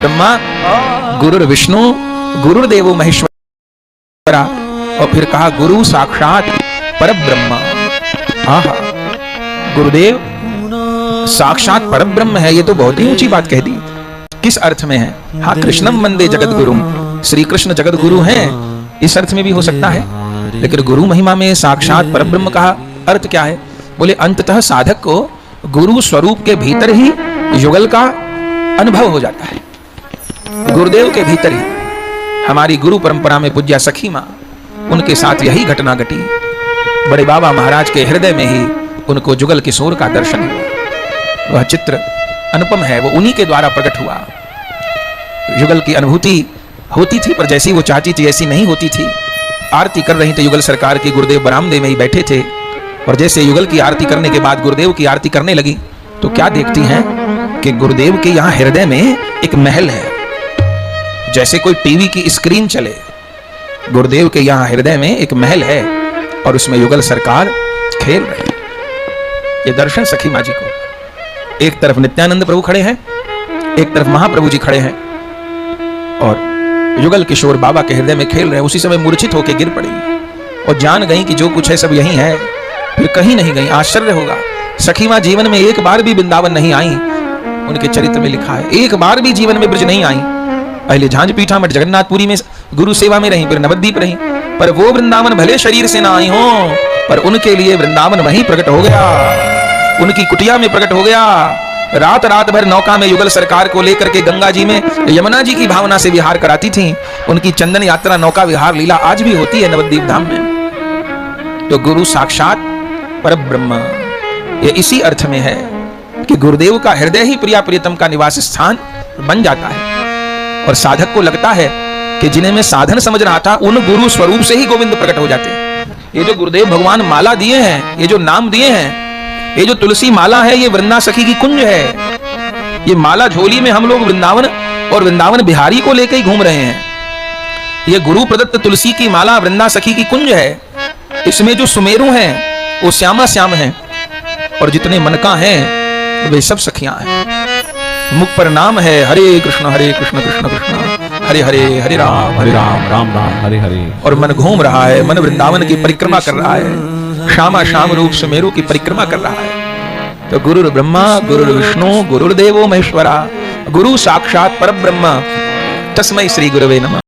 ब्रह्मा, गुरुर्विष्णु, गुरुर्देवो महेश्वरा, और फिर कहा गुरु साक्षात परब्रह्म। आहा, गुरुदेव साक्षात परब्रह्म है, ये तो बहुत ही ऊंची बात कह दी। किस अर्थ में है? हाँ, कृष्णम वंदे जगत गुरुम, श्री कृष्ण जगत गुरु हैं, इस अर्थ में भी हो सकता है। लेकिन गुरु महिमा में साक्षात परब्रह्म कहा, अर्थ क्या है? बोले अंततः साधक को गुरु स्वरूप के भीतर ही युगल का अनुभव हो जाता है। गुरुदेव के भीतर ही। हमारी गुरु परंपरा में पूज्या सखी मां, उनके साथ यही घटना घटी। बड़े बाबा महाराज के हृदय में ही उनको जुगल किशोर का दर्शन हुआ। वह चित्र अनुपम है, वो उन्हीं के द्वारा प्रकट हुआ। युगल की अनुभूति होती थी, पर जैसी वो चाहती थी ऐसी नहीं होती थी। आरती कर रही थी युगल सरकार की, गुरुदेव बरामदे में ही बैठे थे, और जैसे युगल की आरती करने के बाद गुरुदेव की आरती करने लगी तो क्या देखती हैं कि गुरुदेव के यहाँ हृदय में एक महल है, जैसे कोई टीवी की स्क्रीन चले। गुरुदेव के यहाँ हृदय में एक महल है और उसमें युगल सरकार खेल रहे हैं। ये दर्शन सखी माँ जी को। एक तरफ नित्यानंद प्रभु खड़े हैं, एक तरफ महाप्रभु जी खड़े हैं, और युगल किशोर बाबा के हृदय में खेल रहे हैं। उसी समय मूर्छित होकर गिर पड़ी और जान गई कि जो कुछ है सब यही है, फिर कहीं नहीं गई। आश्चर्य होगा, सखी माँ जीवन में एक बार भी वृंदावन नहीं आई। उनके चरित्र में लिखा है, एक बार भी जीवन में ब्रज नहीं आई। पहले झांझ पीठा मठ जगन्नाथपुरी में गुरु सेवा में रही, फिर नवद्वीप रही, पर वो वृंदावन भले शरीर से ना आई हो, पर उनके लिए वृंदावन वहीं प्रकट हो गया, उनकी कुटिया में प्रकट हो गया। रात रात भर नौका में युगल सरकार को लेकर के गंगा जी में यमुना जी की भावना से विहार कराती थी। उनकी चंदन यात्रा नौका विहार लीला आज भी होती है नवद्वीप धाम में। तो गुरु साक्षात परब्रह्म, ये इसी अर्थ में है कि गुरुदेव का हृदय ही प्रिया प्रियतम का निवास स्थान बन जाता है। और साधक को लगता है कि जिन्हें मैं साधन समझ रहा था, उन गुरु स्वरूप से ही गोविंद प्रकट हो जाते हैं। ये जो गुरुदेव भगवान माला दिए हैं, ये जो नाम दिए हैं, ये जो तुलसी माला है, ये वृंदा सखी की कुंज है। ये माला झोली में हम लोग वृंदावन और वृंदावन बिहारी को लेकर ही घूम रहे हैं। ये गुरु प्रदत्त तुलसी की माला वृंदा सखी की कुंज है। इसमें जो सुमेरु हैं वो श्यामा श्याम हैं, और जितने मनका हैं वे सब सखियां हैं। मुख पर नाम है हरे कृष्ण कृष्ण कृष्ण हरे हरे, हरे राम राम राम हरे हरे। और मन घूम रहा है, मन वृंदावन की परिक्रमा कर रहा है, श्यामा श्याम रूप सुमेरु की परिक्रमा कर रहा है। तो गुरुर् ब्रह्मा गुरुर्विष्णु गुरुर्देवो महेश्वरा, गुरु साक्षात परब्रह्म, तस्मै श्री गुरवे नमः।